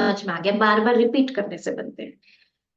समझ में आ गया, बार बार रिपीट करने से बनते हैं।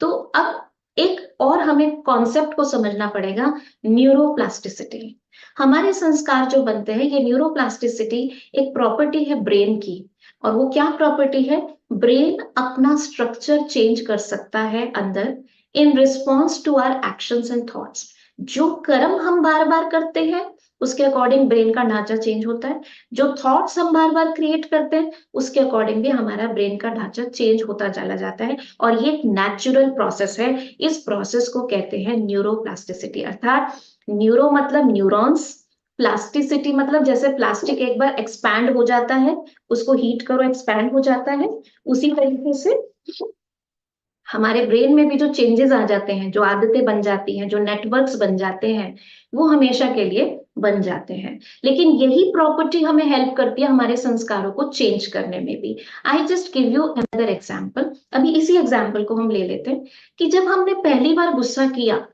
तो अब एक और हमें कॉन्सेप्ट को समझना पड़ेगा, न्यूरोप्लास्टिसिटी। हमारे संस्कार जो बनते हैं, ये न्यूरोप्लास्टिसिटी एक प्रॉपर्टी है ब्रेन की। और वो क्या प्रॉपर्टी है? ब्रेन अपना स्ट्रक्चर चेंज कर सकता है अंदर, in response to our actions and thoughts. जो कर्म हम बार बार करते हैं उसके अकॉर्डिंग ब्रेन का ढांचा चेंज होता है। जो थॉट्स हम बार बार क्रिएट करते हैं उसके अकॉर्डिंग भी हमारा ब्रेन का ढांचा चेंज होता चला जाता है। और ये एक नेचुरल प्रोसेस है। इस प्रोसेस को कहते हैं न्यूरोप्लास्टिसिटी। अर्थात न्यूरो मतलब न्यूरॉन्स, प्लास्टिसिटी मतलब जैसे प्लास्टिक एक बार एक्सपैंड हो जाता है, उसको हीट करो एक्सपैंड हो जाता है, उसी तरीके से हमारे ब्रेन में भी जो चेंजेस आ जाते हैं, जो आदतें बन जाती हैं, जो नेटवर्क्स बन जाते हैं, वो हमेशा के लिए बन जाते हैं। लेकिन यही प्रॉपर्टी हमें हेल्प करती है हमारे संस्कारों को चेंज करने में भी। I just give you another example. अभी इसी एग्जाम्पल को हम ले लेते हैं कि जब हमने पहली बार गुस्सा किया,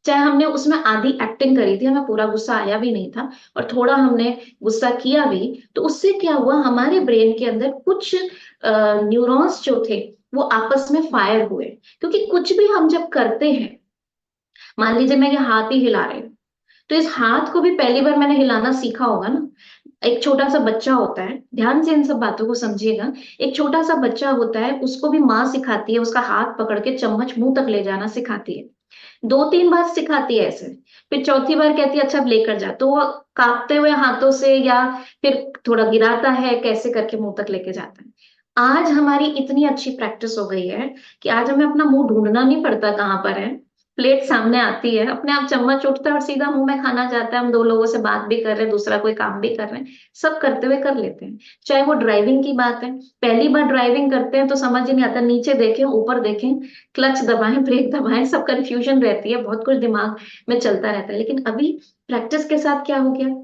चाहे हमने उसमें आधी एक्टिंग करी थी, हमें पूरा गुस्सा आया भी नहीं था और थोड़ा हमने गुस्सा किया भी, तो उससे क्या हुआ, हमारे ब्रेन के अंदर कुछ न्यूरॉन्स जो थे वो आपस में फायर हुए। क्योंकि कुछ भी हम जब करते हैं, मान लीजिए मैं ये हाथ ही हिला रही हूँ, तो इस हाथ को भी पहली बार मैंने हिलाना सीखा होगा ना। एक छोटा सा बच्चा होता है, ध्यान से इन सब बातों को समझिएगा। एक छोटा सा बच्चा होता है, उसको भी माँ सिखाती है, उसका हाथ पकड़ के चम्मच मुंह तक ले जाना सिखाती है। दो तीन बार सिखाती है ऐसे, फिर चौथी बार कहती है अच्छा अब लेकर जा, तो वो कांपते हुए हाथों से या फिर थोड़ा गिराता है, कैसे करके मुंह तक लेके जाता है। आज हमारी इतनी अच्छी प्रैक्टिस हो गई है कि आज हमें अपना मुंह ढूंढना नहीं पड़ता कहाँ पर है, प्लेट सामने आती है, अपने आप चम्मच उठता है और सीधा मुंह में खाना जाता है। हम दो लोगों से बात भी कर रहे हैं, दूसरा कोई काम भी कर रहे हैं, सब करते हुए कर लेते हैं। चाहे वो ड्राइविंग की बात है, पहली बार ड्राइविंग करते हैं तो समझ ही नहीं आता, नीचे देखें ऊपर देखें, क्लच दबाएं ब्रेक दबाएं, सब कंफ्यूजन रहती है, बहुत कुछ दिमाग में चलता रहता है। लेकिन अभी प्रैक्टिस के साथ क्या हो गया,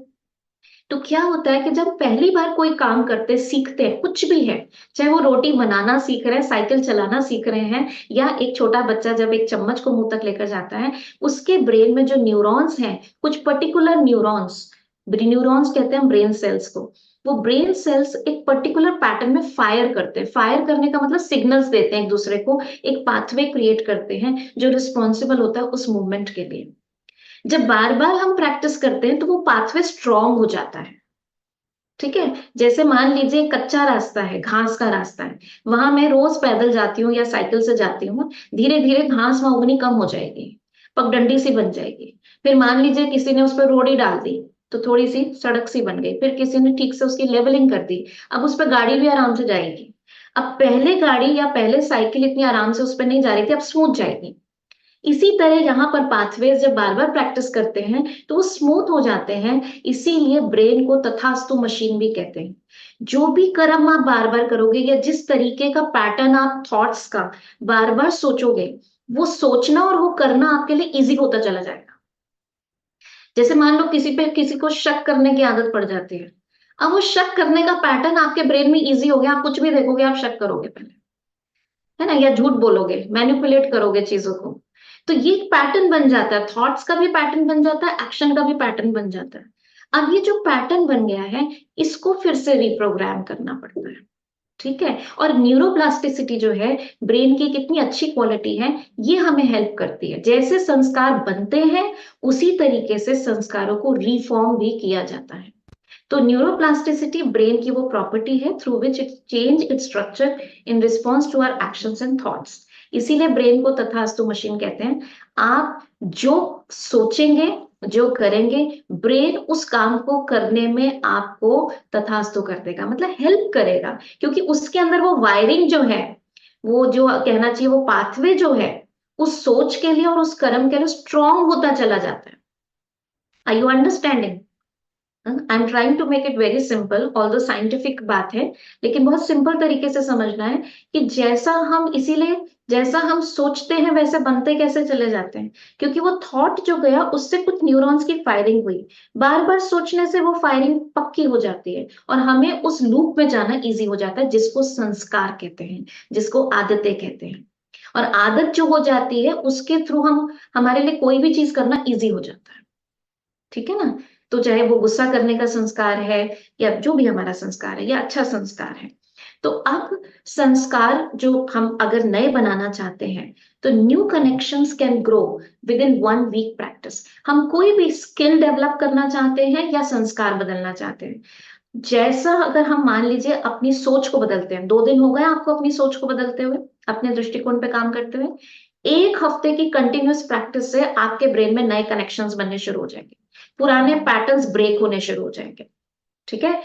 तो क्या होता है कि जब पहली बार कोई काम करते सीखते हैं, कुछ भी है, चाहे वो रोटी बनाना सीख रहे हैं, साइकिल चलाना सीख रहे हैं, या एक छोटा बच्चा जब एक चम्मच को मुंह तक लेकर जाता है, उसके ब्रेन में जो न्यूरॉन्स हैं, कुछ पर्टिकुलर न्यूरॉन्स, न्यूरॉन्स कहते हैं ब्रेन सेल्स को, वो ब्रेन सेल्स एक पर्टिकुलर पैटर्न में फायर करते हैं। फायर करने का मतलब सिग्नल्स देते हैं एक दूसरे को, एक पाथवे क्रिएट करते हैं जो रिस्पॉन्सिबल होता है उस मूवमेंट के लिए। जब बार बार हम प्रैक्टिस करते हैं तो वो पाथवे स्ट्रांग हो जाता है। ठीक है, जैसे मान लीजिए कच्चा रास्ता है, घास का रास्ता है, वहां मैं रोज पैदल जाती हूँ या साइकिल से जाती हूँ, धीरे धीरे घास वहां उगनी कम हो जाएगी, पगडंडी सी बन जाएगी। फिर मान लीजिए किसी ने उस पर रोड़ी डाल दी, तो थोड़ी सी सड़क सी बन गई, फिर किसी ने ठीक से उसकी लेवलिंग कर दी, अब उस पर गाड़ी भी आराम से जाएगी। अब पहले गाड़ी या पहले साइकिल इतनी आराम से उस पर नहीं जा रही थी, अब स्मूथ जाएगी। इसी तरह यहाँ पर पाथवेज जब बार बार प्रैक्टिस करते हैं तो वो स्मूथ हो जाते हैं। इसीलिए ब्रेन को तथास्तु मशीन भी कहते हैं। जो भी कर्म आप बार बार करोगे या जिस तरीके का पैटर्न आप थॉट्स का बार बार सोचोगे, वो सोचना और वो करना आपके लिए इजी होता चला जाएगा। जैसे मान लो किसी पे किसी को शक करने की आदत पड़ जाती है, अब वो शक करने का पैटर्न आपके ब्रेन में इजी हो गया, आप कुछ भी देखोगे आप शक करोगे पहले, है ना, या झूठ बोलोगे, मैनिपुलेट करोगे चीजों को। तो ये एक पैटर्न बन जाता है, थॉट्स का भी पैटर्न बन जाता है, एक्शन का भी पैटर्न बन जाता है। अब ये जो पैटर्न बन गया है, इसको फिर से रिप्रोग्राम करना पड़ता है। ठीक है, और न्यूरोप्लास्टिसिटी जो है ब्रेन की कितनी अच्छी क्वालिटी है, ये हमें हेल्प करती है। जैसे संस्कार बनते हैं उसी तरीके से संस्कारों को रिफॉर्म भी किया जाता है। तो न्यूरोप्लास्टिसिटी ब्रेन की वो प्रॉपर्टी है through which it change its structure in response to our actions and thoughts. इसीलिए ब्रेन को तथास्तु मशीन कहते हैं। आप जो सोचेंगे, जो करेंगे, ब्रेन उस काम को करने में आपको तथास्तु कर देगा, मतलब हेल्प करेगा। क्योंकि उसके अंदर वो वायरिंग जो है, वो जो कहना चाहिए वो पाथवे जो है, उस सोच के लिए और उस कर्म के लिए स्ट्रांग होता चला जाता है। Are you understanding? I am trying to make it very simple, all the scientific बात है, लेकिन बहुत सिंपल तरीके से समझना है कि जैसा हम, इसीलिए जैसा हम सोचते हैं वैसे बनते कैसे चले जाते हैं, क्योंकि वो थॉट जो गया उससे कुछ न्यूरॉन्स की फायरिंग हुई, बार बार सोचने से वो फायरिंग पक्की हो जाती है और हमें उस लूप में जाना इजी हो जाता है, जिसको संस्कार कहते हैं, जिसको आदतें कहते हैं। और आदत जो हो जाती है उसके थ्रू हम, हमारे लिए कोई भी चीज करना इजी हो जाता है। ठीक है ना? तो चाहे वो गुस्सा करने का संस्कार है या जो भी हमारा संस्कार है या अच्छा संस्कार है, तो अब संस्कार जो हम अगर नए बनाना चाहते हैं, तो new connections can grow within 1 week practice. हम कोई भी स्किल डेवलप करना चाहते हैं या संस्कार बदलना चाहते हैं, जैसा अगर हम मान लीजिए अपनी सोच को बदलते हैं, 2 दिन हो गए आपको अपनी सोच को बदलते हुए, अपने दृष्टिकोण पे काम करते हुए, 1 हफ्ते की कंटिन्यूअस प्रैक्टिस से आपके ब्रेन में नए कनेक्शंस बनने शुरू हो जाएंगे, पुराने पैटर्न्स ब्रेक होने शुरू हो जाएंगे। ठीक है,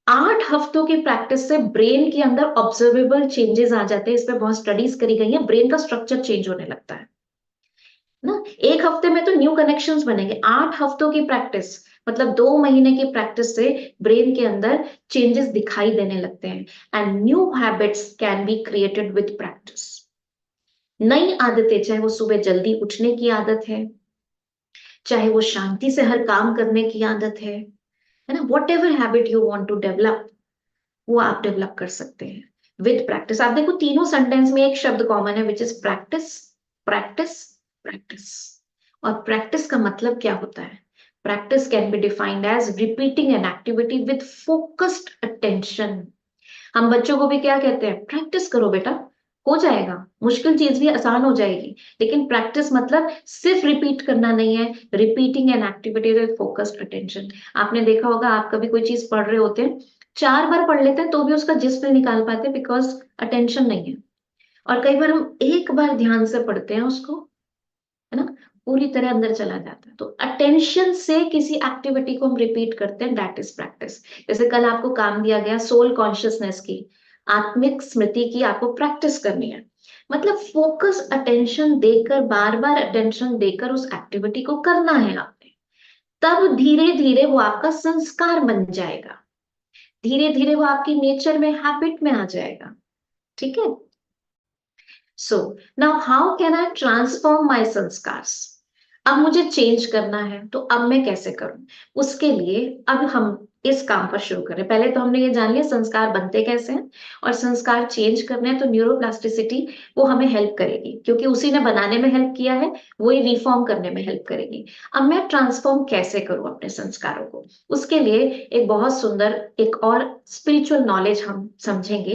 8 हफ्तों की प्रैक्टिस से ब्रेन के अंदर ऑब्जर्वेबल चेंजेस आ जाते हैं। इस पे बहुत स्टडीज करी गई है, ब्रेन का स्ट्रक्चर चेंज होने लगता है ना। 1 हफ्ते में तो न्यू कनेक्शंस बनेंगे, 8 हफ्तों की प्रैक्टिस मतलब 2 महीने की प्रैक्टिस से ब्रेन के अंदर चेंजेस दिखाई देने लगते हैं। And new habits can be created with practice. नई आदतें, चाहे वो सुबह जल्दी उठने की आदत है, चाहे वो शांति से हर काम करने की आदत है ना, whatever habit you want to develop, वो आप डेवलप कर सकते हैं विद प्रैक्टिस। आप देखो तीनों सेंटेंस में एक शब्द कॉमन है, which is practice, practice, practice. और प्रैक्टिस का मतलब क्या होता है? Practice can be defined as repeating an activity with focused attention. हम बच्चों को भी क्या कहते हैं? प्रैक्टिस करो बेटा, हो जाएगा, मुश्किल चीज भी आसान हो जाएगी। लेकिन प्रैक्टिस मतलब सिर्फ रिपीट करना नहीं है, repeating an activity with focused attention. आपने देखा होगा, आप कभी कोई चीज पढ़ रहे होते हैं, 4 बार पढ़ लेते हैं तो भी उसका जिस्ट नहीं निकाल पाते, बिकॉज अटेंशन नहीं है। और कई बार हम एक बार ध्यान से पढ़ते हैं उसको, है ना, पूरी तरह अंदर चला जाता है। तो अटेंशन से किसी एक्टिविटी को हम रिपीट करते हैं, दैट इज प्रैक्टिस। जैसे कल आपको काम दिया गया सोल कॉन्शियसनेस की, आत्मिक स्मृति की, आपको प्रैक्टिस करनी है। मतलब फोकस अटेंशन देकर, बार बार अटेंशन देकर उस एक्टिविटी को करना है आपने। तब धीरे धीरे वो आपका संस्कार बन जाएगा, धीरे धीरे वो आपकी नेचर में, हैबिट में आ जाएगा। ठीक है। So now how can I transform my संस्कार्स? अब मुझे चेंज करना है, तो अब मैं कैसे करूं? उसके लिए अब हम इस काम पर शुरू करें। पहले तो हमने ये जान लिया संस्कार बनते कैसे हैं, और संस्कार चेंज करने हैं तो न्यूरोप्लास्टिसिटी वो हमें हेल्प करेगी, क्योंकि उसी ने बनाने में हेल्प किया है, वही रिफॉर्म करने में हेल्प करेगी। अब मैं ट्रांसफॉर्म कैसे करूं अपने संस्कारों को? उसके लिए एक बहुत सुंदर एक और स्पिरिचुअल नॉलेज हम समझेंगे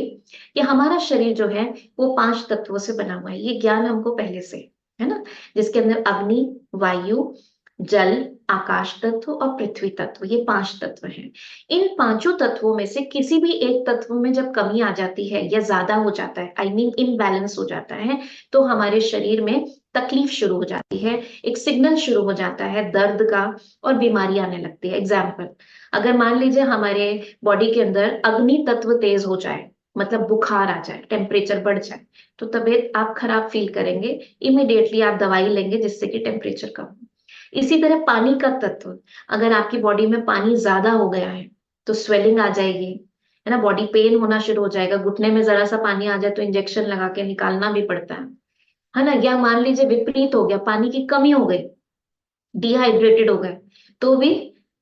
कि हमारा शरीर जो है वो 5 तत्वों से बना हुआ है। ये ज्ञान हमको पहले से है ना, जिसके अंदर अग्नि, वायु, जल, आकाश तत्व और पृथ्वी तत्व, ये 5 तत्व हैं। इन पांचों तत्वों में से किसी भी एक तत्व में जब कमी आ जाती है या ज्यादा हो जाता है, आई मीन इनबैलेंस हो जाता है, तो हमारे शरीर में तकलीफ शुरू हो जाती है, एक सिग्नल शुरू हो जाता है दर्द का, और बीमारी आने लगती है। एग्जाम्पल, अगर मान लीजिए हमारे बॉडी के अंदर अग्नि तत्व तेज हो जाए, मतलब बुखार आ जाए, टेम्परेचर बढ़ जाए, तो तबीयत आप खराब फील करेंगे, इमिडिएटली आप दवाई लेंगे जिससे कि टेम्परेचर कम हो। इसी तरह पानी का तत्व, अगर आपकी बॉडी में पानी ज्यादा हो गया है तो स्वेलिंग आ जाएगी, है ना, बॉडी पेन होना शुरू हो जाएगा, घुटने में जरा सा पानी आ जाए तो इंजेक्शन लगा के निकालना भी पड़ता है ना। या मान लीजिए विपरीत हो गया, पानी की कमी हो गई, डिहाइड्रेटेड हो गए, तो भी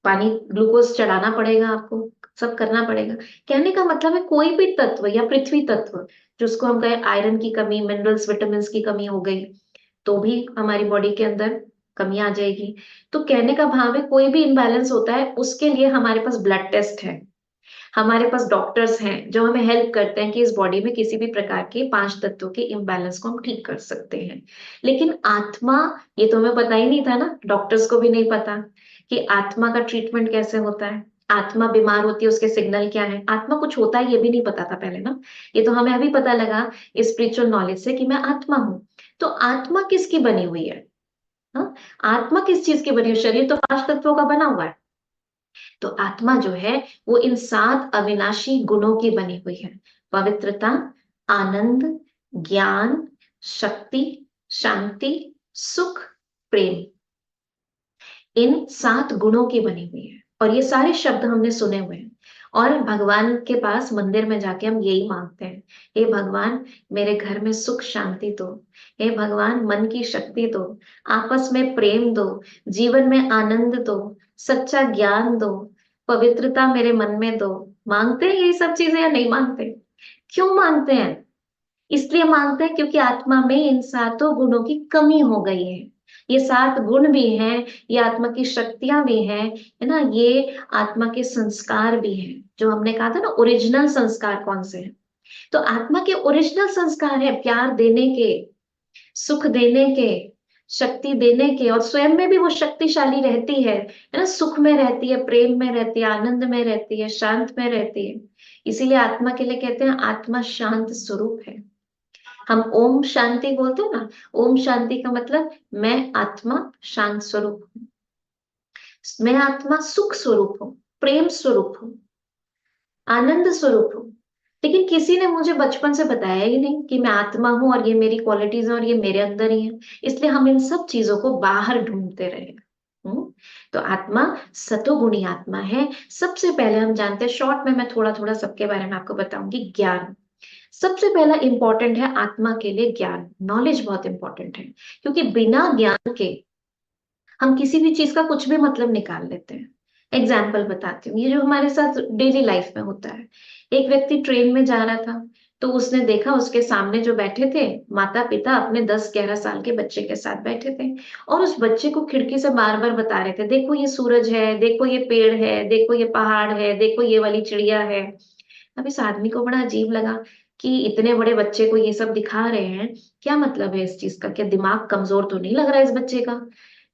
पानी, ग्लूकोज चढ़ाना पड़ेगा आपको, सब करना पड़ेगा। कहने का मतलब है कोई भी तत्व या पृथ्वी तत्व, जिसको हम कहें आयरन की कमी, मिनरल्स, विटामिन की कमी हो गई, तो भी हमारी बॉडी के अंदर कमी आ जाएगी। तो कहने का भाव है कोई भी इम्बैलेंस होता है, उसके लिए हमारे पास ब्लड टेस्ट है, हमारे पास डॉक्टर्स हैं जो हमें हेल्प करते हैं कि इस बॉडी में किसी भी प्रकार के 5 तत्वों के इम्बैलेंस को हम ठीक कर सकते हैं। लेकिन आत्मा, ये तो हमें पता ही नहीं था ना, डॉक्टर्स को भी नहीं पता कि आत्मा का ट्रीटमेंट कैसे होता है, आत्मा बीमार होती है उसके सिग्नल क्या है, आत्मा कुछ होता है ये भी नहीं पता था पहले ना। ये तो हमें अभी पता लगा स्पिरिचुअल नॉलेज से कि मैं आत्मा हूं। तो आत्मा किसकी बनी हुई है? हाँ, आत्मा किस चीज की बनी हुई? शरीर तो 5 तत्वों का बना हुआ है। तो आत्मा जो है वो इन 7 अविनाशी गुणों की बनी हुई है: पवित्रता, आनंद, ज्ञान, शक्ति, शांति, सुख, प्रेम। इन 7 गुणों की बनी हुई है, और ये सारे शब्द हमने सुने हुए हैं। और भगवान के पास मंदिर में जाके हम यही मांगते हैं, हे भगवान मेरे घर में सुख शांति दो, हे भगवान मन की शक्ति दो, आपस में प्रेम दो, जीवन में आनंद दो, सच्चा ज्ञान दो, पवित्रता मेरे मन में दो। मांगते हैं ये सब चीजें या नहीं मांगते? क्यों मांगते हैं? इसलिए मांगते हैं क्योंकि आत्मा में इन 7 गुणों की कमी हो गई है। ये 7 गुण भी हैं, ये आत्मा की शक्तियां भी हैं, है ना, ये आत्मा के संस्कार भी हैं। जो हमने कहा था ना, ओरिजिनल संस्कार कौन से हैं? तो आत्मा के ओरिजिनल संस्कार है प्यार देने के, सुख देने के, शक्ति देने के, और स्वयं में भी वो शक्तिशाली रहती है ना, सुख में रहती है, प्रेम में रहती है, आनंद में रहती है, शांत में रहती है। इसीलिए आत्मा के लिए कहते हैं आत्मा शांत स्वरूप है। हम ओम शांति बोलते हैं ना, ओम शांति का मतलब मैं आत्मा शांत स्वरूप हूँ, मैं आत्मा सुख स्वरूप हूँ, प्रेम स्वरूप हूँ, आनंद स्वरूप हूँ। लेकिन किसी ने मुझे बचपन से बताया ही नहीं कि मैं आत्मा हूं और ये मेरी क्वालिटीज हैं और ये मेरे अंदर ही है। इसलिए हम इन सब चीजों को बाहर ढूंढते रहे। तो आत्मा सतोगुणी आत्मा है। सबसे पहले हम जानते हैं, शॉर्ट में मैं थोड़ा थोड़ा सबके बारे में आपको बताऊंगी। ज्ञान सबसे पहला इंपॉर्टेंट है आत्मा के लिए, ज्ञान, नॉलेज बहुत इंपॉर्टेंट है, क्योंकि बिना ज्ञान के हम किसी भी चीज का कुछ भी मतलब निकाल लेते हैं। एग्जाम्पल बताती हूँ, ये जो हमारे साथ डेली लाइफ में होता है। एक व्यक्ति ट्रेन में जा रहा था, तो उसने देखा उसके सामने जो बैठे थे माता पिता अपने 10-11 साल के बच्चे के साथ बैठे थे, और उस बच्चे को खिड़की से बार बार बता रहे थे, देखो ये सूरज है, देखो ये पेड़ है, देखो ये पहाड़ है, देखो ये वाली चिड़िया है। अब इस आदमी को बड़ा अजीब लगा कि इतने बड़े बच्चे को ये सब दिखा रहे हैं, क्या मतलब है इस चीज का, क्या दिमाग कमजोर तो नहीं लग रहा है इस बच्चे का।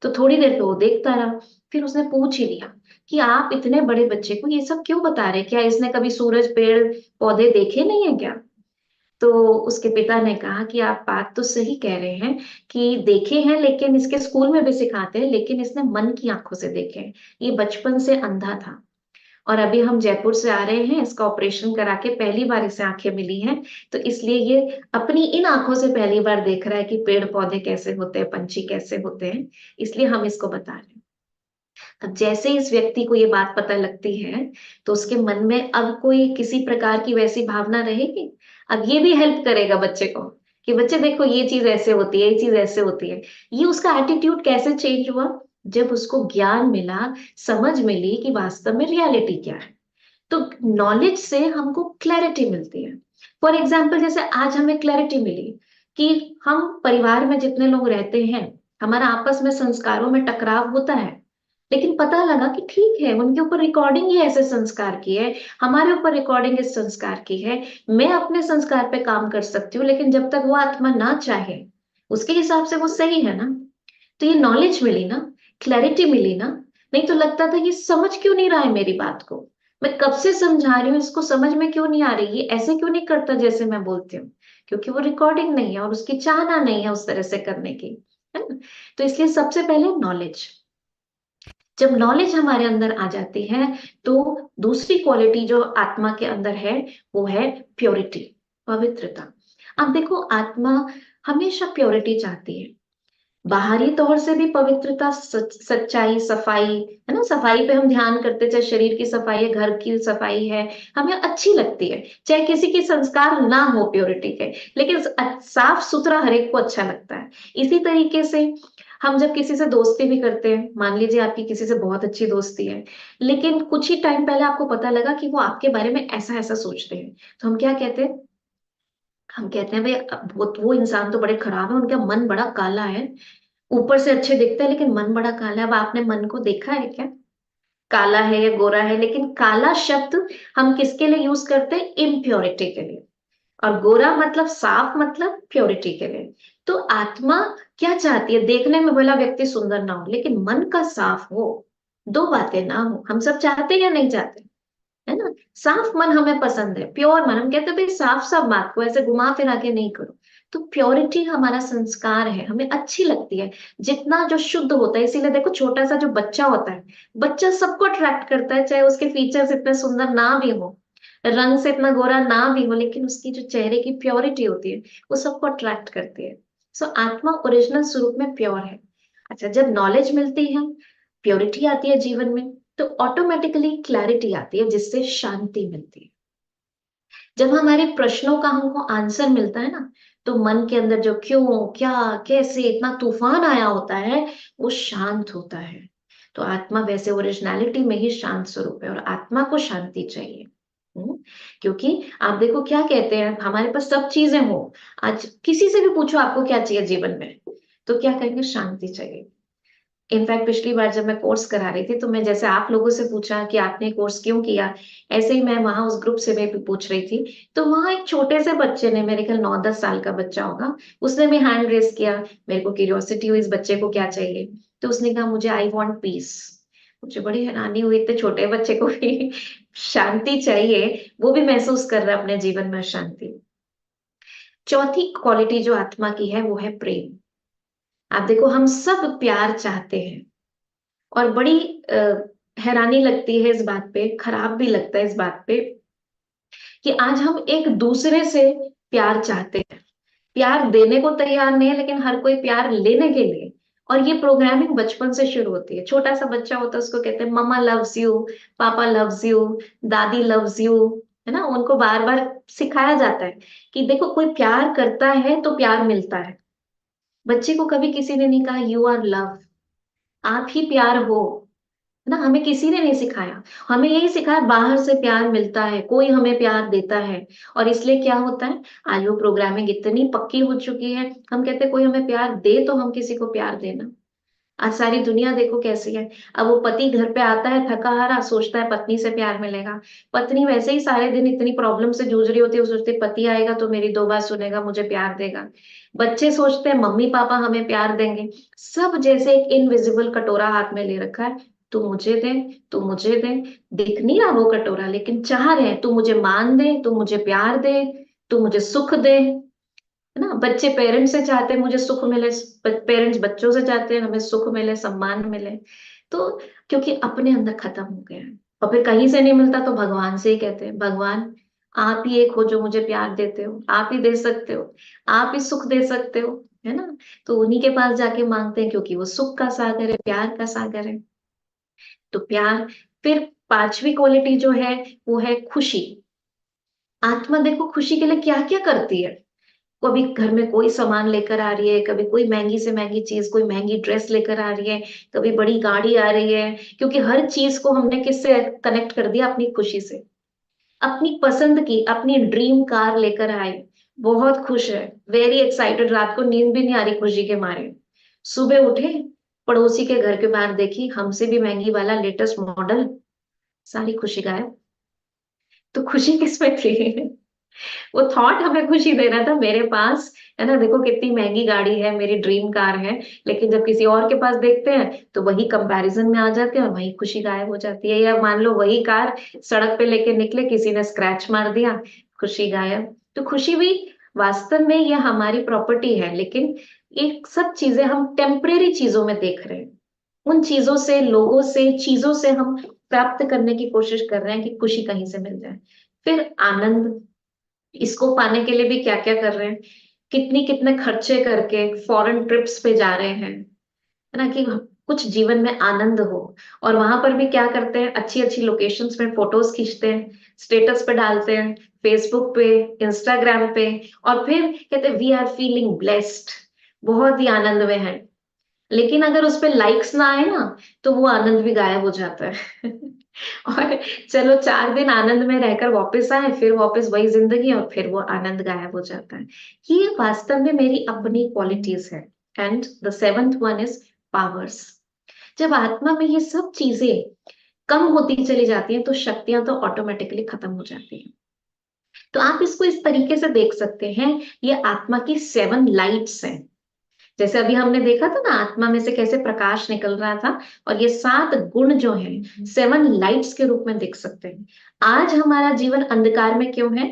तो थोड़ी देर तो वो देखता रहा, फिर उसने पूछ ही लिया कि आप इतने बड़े बच्चे को ये सब क्यों बता रहे हैं, क्या इसने कभी सूरज पेड़ पौधे देखे नहीं है क्या। तो उसके पिता ने कहा कि आप बात तो सही कह रहे हैं कि देखे हैं, लेकिन इसके स्कूल में भी सिखाते हैं, लेकिन इसने मन की आंखों से देखे हैं, ये बचपन से अंधा था, और अभी हम जयपुर से आ रहे हैं, इसका ऑपरेशन करा के पहली बार इसे आंखें मिली हैं, तो इसलिए ये अपनी इन आंखों से पहली बार देख रहा है कि पेड़ पौधे कैसे होते हैं, पंछी कैसे होते हैं, इसलिए हम इसको बता रहे हैं। अब जैसे इस व्यक्ति को ये बात पता लगती है, तो उसके मन में अब कोई किसी प्रकार की वैसी भावना रहेगी। अब ये भी हेल्प करेगा बच्चे को कि बच्चे देखो ये चीज ऐसे होती है, ये चीज ऐसे होती है। ये उसका एटीट्यूड कैसे चेंज हुआ, जब उसको ज्ञान मिला, समझ मिली कि वास्तव में रियलिटी क्या है। तो नॉलेज से हमको क्लैरिटी मिलती है। फॉर एग्जाम्पल, जैसे आज हमें क्लैरिटी मिली कि हम परिवार में जितने लोग रहते हैं, हमारा आपस में संस्कारों में टकराव होता है, लेकिन पता लगा कि ठीक है, उनके ऊपर रिकॉर्डिंग ही ऐसे संस्कार की है, हमारे ऊपर रिकॉर्डिंग इस संस्कार की है। मैं अपने संस्कार पे काम कर सकती हूँ, लेकिन जब तक वो आत्मा ना चाहे, उसके हिसाब से वो सही है ना। तो ये नॉलेज मिली ना, क्लैरिटी मिली ना। नहीं तो लगता था ये समझ क्यों नहीं रहा है मेरी बात को, मैं कब से समझा रही हूँ इसको, समझ में क्यों नहीं आ रही, ये ऐसे क्यों नहीं करता जैसे मैं बोलती हूँ। क्योंकि वो रिकॉर्डिंग नहीं है और उसकी चाहना नहीं है उस तरह से करने की, है ना। तो इसलिए सबसे पहले नॉलेज, जब नॉलेज हमारे अंदर आ जाती है, तो दूसरी क्वालिटी जो आत्मा के अंदर है वो है प्योरिटी, पवित्रता। अब देखो, आत्मा हमेशा प्योरिटी चाहती है, बाहरी तौर से भी पवित्रता, सच्चाई, सफाई, है ना। सफाई पे हम ध्यान करते, चाहे शरीर की सफाई है, घर की सफाई है, हमें अच्छी लगती है, चाहे किसी के संस्कार ना हो प्योरिटी के, लेकिन साफ सुथरा हर एक को अच्छा लगता है। इसी तरीके से हम जब किसी से दोस्ती भी करते हैं, मान लीजिए आपकी किसी से बहुत अच्छी दोस्ती है, लेकिन कुछ ही टाइम पहले आपको पता लगा कि वो आपके बारे में ऐसा ऐसा सोचते हैं, तो हम क्या कहते हैं, हम कहते हैं भाई वो इंसान तो बड़े खराब है, उनका मन बड़ा काला है, ऊपर से अच्छे दिखते हैं लेकिन मन बड़ा काला है। अब आपने मन को देखा है क्या, काला है या गोरा है। लेकिन काला शब्द हम किसके लिए यूज करते हैं, इम्प्योरिटी के लिए, और गोरा मतलब साफ, मतलब प्योरिटी के लिए। तो आत्मा क्या चाहती है, देखने में भला व्यक्ति सुंदर ना हो, लेकिन मन का साफ हो, दो बातें ना हो। हम सब चाहते हैं या नहीं चाहते, है ना। साफ मन हमें पसंद है, प्योर मन, हम कहते हैं भाई साफ साफ बात को ऐसे घुमा फिरा के नहीं करो। तो प्योरिटी हमारा संस्कार है, हमें अच्छी लगती है जितना जो शुद्ध होता है। इसीलिए देखो, छोटा सा जो बच्चा होता है, बच्चा सबको अट्रैक्ट करता है, चाहे उसके फीचर्स इतने सुंदर ना भी हो, रंग से इतना गोरा ना भी हो, लेकिन उसकी जो चेहरे की प्योरिटी होती है वो सबको अट्रैक्ट करती है। सो आत्मा ओरिजिनल स्वरूप में प्योर है। अच्छा, जब नॉलेज मिलती है, प्योरिटी आती है जीवन में, तो ऑटोमेटिकली क्लैरिटी आती है, जिससे शांति मिलती है। जब हमारे प्रश्नों का हमको आंसर मिलता है ना, तो मन के अंदर जो क्यों, क्या, कैसे इतना तूफान आया होता है, वो शांत होता है। तो आत्मा वैसे ओरिजिनलिटी में ही शांत स्वरूप है, और आत्मा को शांति चाहिए। हम्म, क्योंकि आप देखो क्या कहते हैं, हमारे पास सब चीजें हो, आज किसी से भी पूछो आपको क्या चाहिए जीवन में, तो क्या कहेंगे, शांति चाहिए। इनफैक्ट पिछली बार जब मैं कोर्स करा रही थी तो मैं जैसे आप लोगों से पूछा कि आपने कोर्स क्यों किया, ऐसे ही मैं वहां उस ग्रुप से भी पूछ रही थी। तो वहां एक छोटे से बच्चे ने, मेरे ख्याल 9-10 साल का बच्चा होगा, उसने भी हैंड रेस किया। मेरे को क्यूरियोसिटी हुई इस बच्चे को क्या चाहिए, तो उसने कहा मुझे आई वॉन्ट पीस। मुझे बड़ी हैरानी हुई, इतने छोटे बच्चे को भी शांति चाहिए, वो भी महसूस कर रहा है अपने जीवन में शांति। चौथी क्वालिटी जो आत्मा की है वो है प्रेम। आप देखो, हम सब प्यार चाहते हैं, और बड़ी हैरानी लगती है इस बात पे, खराब भी लगता है इस बात पे, कि आज हम एक दूसरे से प्यार चाहते हैं। प्यार देने को तैयार नहीं है, लेकिन हर कोई प्यार लेने के लिए। और ये प्रोग्रामिंग बचपन से शुरू होती है। छोटा सा बच्चा होता है, उसको कहते हैं मम्मा लव्स यू, पापा लव्स यू, दादी लव्स यू, है ना। उनको बार बार सिखाया जाता है कि देखो, कोई प्यार करता है तो प्यार मिलता है। बच्चे को कभी किसी ने नहीं कहा यू आर लव, आप ही प्यार हो, है ना। हमें किसी ने नहीं सिखाया, हमें यही सिखाया बाहर से प्यार मिलता है, कोई हमें प्यार देता है। और इसलिए क्या होता है, आज वो प्रोग्रामिंग इतनी पक्की हो चुकी है, हम कहते हैं कोई हमें प्यार दे तो हम किसी को प्यार देना। आज सारी दुनिया देखो कैसी है। अब वो पति घर पे आता है थका हारा, सोचता है पत्नी से प्यार मिलेगा। पत्नी वैसे ही सारे दिन इतनी प्रॉब्लम से जूझ रही होती है, वो सोचती है पति आएगा तो मेरी 2 बात सुनेगा, मुझे प्यार देगा। बच्चे सोचते हैं मम्मी पापा हमें प्यार देंगे। सब जैसे एक इनविजिबल कटोरा हाथ में ले रखा है, तू मुझे दे, तू मुझे दे। दिख नहीं रहा वो कटोरा, लेकिन चाह रहे हैं तू मुझे मान दे, तू मुझे प्यार दे, तू मुझे सुख दे, है ना। बच्चे पेरेंट्स से चाहते हैं मुझे सुख मिले, पेरेंट्स बच्चों से चाहते हैं हमें सुख मिले, सम्मान मिले। तो क्योंकि अपने अंदर खत्म हो गया है, और फिर कहीं से नहीं मिलता तो भगवान से ही कहते हैं भगवान आप ही एक हो जो मुझे प्यार देते हो, आप ही दे सकते हो, आप ही सुख दे सकते हो, है ना। तो उन्हीं के पास जाके मांगते हैं, क्योंकि वो सुख का सागर है, प्यार का सागर है। तो प्यार। फिर पांचवी क्वालिटी जो है वो है खुशी। आत्मा देखो खुशी के लिए क्या क्या करती है। कभी घर में कोई सामान लेकर आ रही है, कभी कोई महंगी से महंगी चीज, कोई महंगी ड्रेस लेकर आ रही है, कभी बड़ी गाड़ी आ रही है। क्योंकि हर चीज को हमने किससे कनेक्ट कर दिया, अपनी खुशी से। अपनी पसंद की अपनी ड्रीम कार लेकर आए, बहुत खुश है, वेरी एक्साइटेड, रात को नींद भी नहीं आ रही खुशी के मारे। सुबह उठे, पड़ोसी के घर के बाहर देखी हमसे भी महंगी वाला लेटेस्ट मॉडल, सारी खुशी गायब। तो खुशी किसमें थी? वो थॉट हमें खुशी दे रहा था मेरे पास, है ना, देखो कितनी महंगी गाड़ी है, मेरी ड्रीम कार है। लेकिन जब किसी और के पास देखते हैं तो वही कंपैरिजन में आ जाते हैं, और वही खुशी गायब हो जाती है। या मान लो वही कार सड़क पे लेके निकले, किसी ने स्क्रैच मार दिया, खुशी गायब। तो खुशी भी वास्तव में ये हमारी प्रॉपर्टी है, लेकिन ये सब चीजें हम टेम्परेरी चीजों में देख रहे हैं। उन चीजों से, लोगों से, चीजों से हम प्राप्त करने की कोशिश कर रहे हैं कि खुशी कहीं से मिल जाए। फिर आनंद, इसको पाने के लिए भी क्या क्या कर रहे हैं, कितनी कितने खर्चे करके फॉरेन ट्रिप्स पे जा रहे हैं, है ना, कि कुछ जीवन में आनंद हो। और वहां पर भी क्या करते हैं, अच्छी अच्छी लोकेशंस में फोटोज खींचते हैं, स्टेटस पे डालते हैं, फेसबुक पे, इंस्टाग्राम पे। और फिर कहते हैं वी आर फीलिंग ब्लेस्ड, बहुत ही आनंद में है। लेकिन अगर उस पे लाइक्स ना आए ना, तो वो आनंद भी गायब हो जाता है। और चलो 4 दिन आनंद में रहकर वापस आए, फिर वापस वही जिंदगी, और फिर वो आनंद गायब हो जाता है। ये वास्तव में मेरी अपनी क्वालिटीज है। And the seventh one is powers. जब आत्मा में ये सब चीजें कम होती चली जाती हैं, तो शक्तियां तो ऑटोमेटिकली खत्म हो जाती हैं। तो आप इसको इस तरीके से देख सकते हैं, ये आत्मा की 7 लाइट्स हैं। जैसे अभी हमने देखा था ना, आत्मा में से कैसे प्रकाश निकल रहा था। और ये 7 गुण जो हैं 7 लाइट्स के रूप में देख सकते हैं। आज हमारा जीवन अंधकार में क्यों है?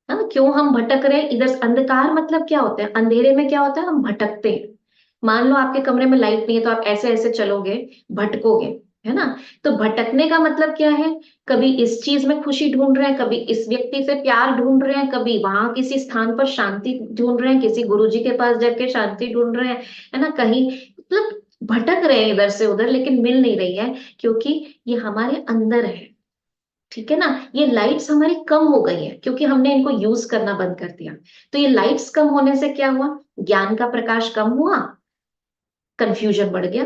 हाँ, क्यों हम भटक रहे हैं इधर? अंधकार मतलब क्या होता है? अंधेरे में क्या होता है, हम भटकते हैं। मान लो आपके कमरे में लाइट नहीं है, तो आप ऐसे ऐसे चलोगे, भटकोगे, है ना। तो भटकने का मतलब क्या है? कभी इस चीज में खुशी ढूंढ रहे हैं, कभी इस व्यक्ति से प्यार ढूंढ रहे हैं, कभी वहां किसी स्थान पर शांति ढूंढ रहे हैं, किसी गुरुजी के पास जाके शांति ढूंढ रहे हैं, है ना, कहीं मतलब भटक रहे हैं इधर से उधर, लेकिन मिल नहीं रही है, क्योंकि ये हमारे अंदर है। ठीक है ना। ये लाइट्स हमारी कम हो गई है, क्योंकि हमने इनको यूज करना बंद कर दिया। तो ये लाइट्स कम होने से क्या हुआ? ज्ञान का प्रकाश कम हुआ, कंफ्यूजन बढ़ गया।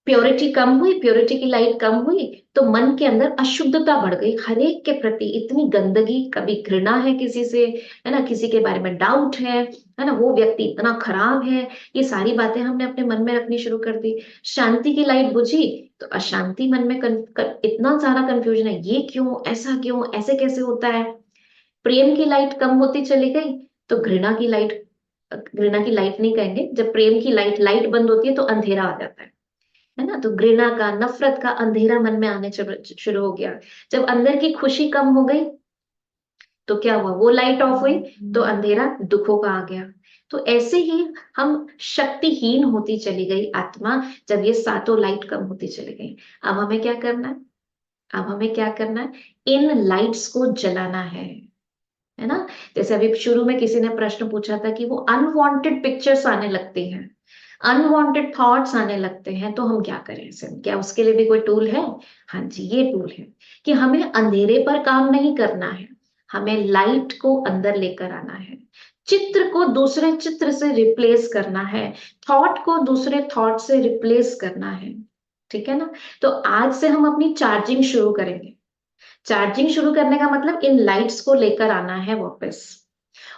प्योरिटी कम हुई, प्योरिटी की लाइट कम हुई, तो मन के अंदर अशुद्धता बढ़ गई, हर एक के प्रति इतनी गंदगी, कभी घृणा है किसी से, है ना, किसी के बारे में डाउट है ना, वो व्यक्ति इतना खराब है, ये सारी बातें हमने अपने मन में रखनी शुरू कर दी। शांति की लाइट बुझी तो अशांति मन में इतना सारा कंफ्यूजन है, ये क्यों, ऐसा क्यों, ऐसे कैसे होता है। प्रेम की लाइट कम होती चली गई तो घृणा की लाइट नहीं कहेंगे, जब प्रेम की लाइट लाइट बंद होती है तो अंधेरा आ जाता है ना, तो घृणा का, नफरत का अंधेरा मन में आने शुरू हो गया। जब अंदर की खुशी कम हो गई तो क्या हुआ, वो लाइट ऑफ हुई तो अंधेरा दुखों का आ गया। तो ऐसे ही हम शक्तिहीन होती चली गई आत्मा, जब ये सातों लाइट कम होती चली गई। अब हमें क्या करना है, अब हमें क्या करना है, इन लाइट्स को जलाना है ना। जैसे अभी शुरू में किसी ने प्रश्न पूछा था कि वो अनवांटेड पिक्चर्स आने लगती हैं, अनवांटेड थॉट्स आने लगते हैं, तो हम क्या करें इसे, क्या उसके लिए भी कोई टूल है? हाँ जी, ये टूल है कि हमें अंधेरे पर काम नहीं करना है, हमें लाइट को अंदर लेकर आना है, चित्र को दूसरे चित्र से रिप्लेस करना है, थॉट को दूसरे थॉट से रिप्लेस करना है। ठीक है ना। तो आज से हम अपनी चार्जिंग शुरू करेंगे। चार्जिंग शुरू करने का मतलब इन लाइट्स को लेकर आना है वापस।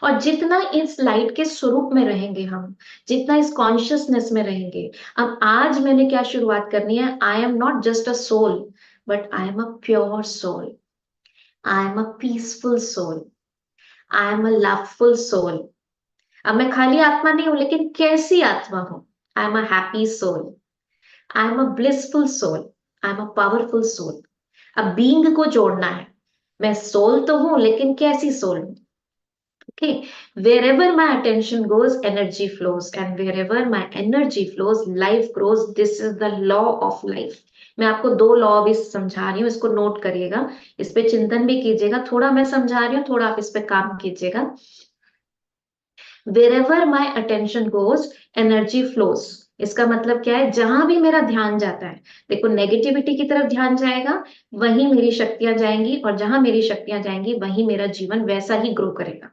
और जितना इस लाइट के स्वरूप में रहेंगे हम, जितना इस कॉन्शियसनेस में रहेंगे। अब आज मैंने क्या शुरुआत करनी है, I am not just a soul, but I am a pure soul, I am a peaceful soul, I am a loveful soul. अब मैं खाली आत्मा नहीं हूं, लेकिन कैसी आत्मा हूं, I am a happy soul, I am a blissful soul, I am a powerful soul. अब बीइंग को जोड़ना है, मैं सोल तो हूं लेकिन कैसी सोल हूं। Okay, wherever my attention goes, energy flows, and wherever my energy flows, life grows. This is the law of life. मैं आपको दो लॉ अभी समझा रही हूँ, इसको नोट करिएगा, इस पे चिंतन भी कीजिएगा, थोड़ा मैं समझा रही हूँ, थोड़ा आप इस पे काम कीजिएगा। Wherever my attention goes, energy flows. इसका मतलब क्या है, जहां भी मेरा ध्यान जाता है, देखो नेगेटिविटी की तरफ ध्यान जाएगा, वहीं मेरी शक्तियां जाएंगी, और जहां मेरी शक्तियां जाएंगी वहीं मेरा जीवन वैसा ही ग्रो करेगा।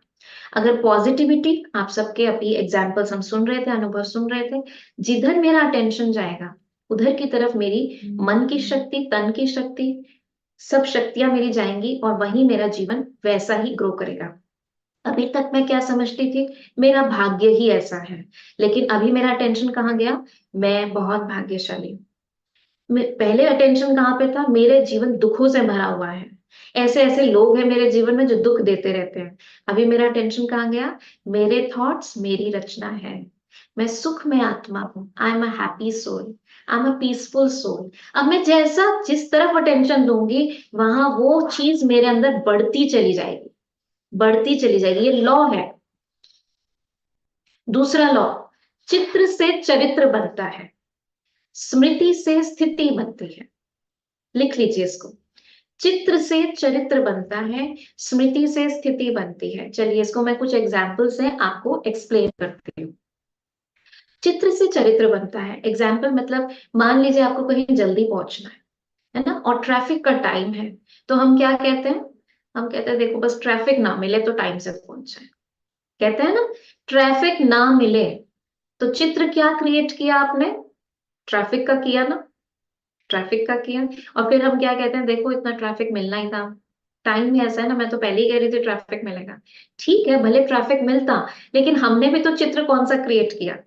अगर पॉजिटिविटी, आप सबके अभी एग्जाम्पल्स हम सुन रहे थे, अनुभव सुन रहे थे, जिधर मेरा अटेंशन जाएगा उधर की तरफ मेरी मन की शक्ति, तन की शक्ति, सब शक्तियां मेरी जाएंगी, और वहीं मेरा जीवन वैसा ही ग्रो करेगा। अभी तक मैं क्या समझती थी, मेरा भाग्य ही ऐसा है, लेकिन अभी मेरा अटेंशन कहाँ गया, मैं बहुत भाग्यशाली हूँ। पहले अटेंशन कहाँ पे था, मेरे जीवन दुखों से भरा हुआ है, ऐसे ऐसे लोग हैं मेरे जीवन में जो दुख देते रहते हैं। अभी मेरा अटेंशन कहाँ गया, मेरे थॉट्स मेरी रचना है, मैं सुख में आत्मा हूँ, I am a happy soul, I am a peaceful soul. अब मैं जैसा जिस तरफ अटेंशन दूंगी, वहां वो चीज मेरे अंदर बढ़ती चली जाएगी, बढ़ती चली जाएगी, ये लॉ है। दूसरा लॉ, चित्र से चरित्र बनता है, स्मृति से स्थिति बनती है। लिख लीजिए इसको, चित्र से चरित्र बनता है, स्मृति से स्थिति बनती है। चलिए इसको मैं कुछ एग्जाम्पल से आपको एक्सप्लेन करती हूँ। चित्र से चरित्र बनता है, एग्जाम्पल मतलब मान लीजिए आपको कहीं जल्दी पहुंचना है ना, और ट्रैफिक का टाइम है, तो हम क्या कहते हैं, हम कहते हैं देखो बस ट्रैफिक ना मिले तो टाइम से पहुंच जाए, कहते हैं ना, ट्रैफिक ना मिले। तो चित्र क्या क्रिएट किया आपने, ट्रैफिक का किया ना, ट्रैफिक का किया। और फिर हम क्या कहते हैं, देखो इतना ट्रैफिक मिलना ही था, टाइम ही ऐसा है ना, मैं तो पहले ही कह रही थी ट्रैफिक मिलेगा। ठीक है, भले ट्रैफिक मिलता, लेकिन हमने भी तो चित्र कौन सा क्रिएट किया,